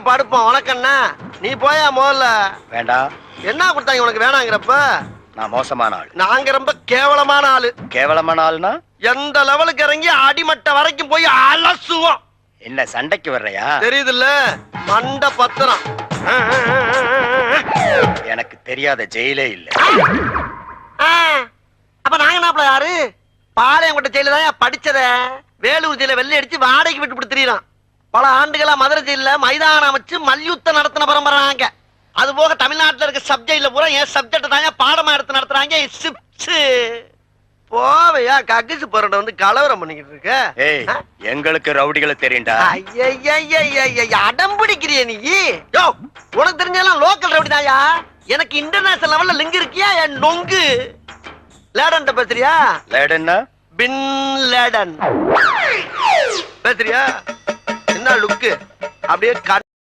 படுப்போம் உனக்கண்ணா நீ போயா முதல்ல. வேண்டாம். என்ன கொடுத்தாங்க உனக்கு வேணாங்கிறப்ப? நான் மோசமான ஆள். நாங்க ரொம்ப கேவலமான ஆளு. கேவலமான ஆளுனா எந்த லெவலுக்கு இறங்கி அடிமட்ட வரைக்கும் போய் அலசுவோம். என்ன சண்டைக்கு வர்றையா? தெரியுதுல்ல மண்ட பத்திரம். எனக்கு தெரியாத ஜெயிலே இல்ல. அப்ப நாங்க என்ன யாரு? பாளையங்கோட்டை ஜெயில தான் படிச்சத. வேலூர் ஜெயில வெள்ளை அடிச்சு வாடகைக்கு விட்டு கொடுத்துறான். பல ஆண்டுகளா மதுரை ஜெயில மைதானம் அமைச்சு மல்யுத்தம் நடத்தின பரம்பரை நாங்க. அது போக தமிழ்நாட்டில் இருக்க சப்ஜெக்ட்ல பூரா என் சப்ஜெக்ட் தாங்க பாடமா எடுத்து நடத்துறாங்க. போவையா கக்கிசு போறட வந்து கலவரம் பண்ணிக்கிட்டு இருக்க. ஏய் எங்களுக்கு ரவுடிகளை தெரியும்டா. அடம் பிடிக்கிறிய நீ? யோ உனக்கு தெரிஞ்செல்லாம் லோக்கல் ரவுடி தாயா. எனக்கு இன்டர்நேஷனல் லெவல்ல லிங்க் இருக்கியா? என் நொங்கு லேடன் பேசுறியா? லேடன்னா பின் லேடன் பேசுறியா? என்ன லுக்கு அப்படியே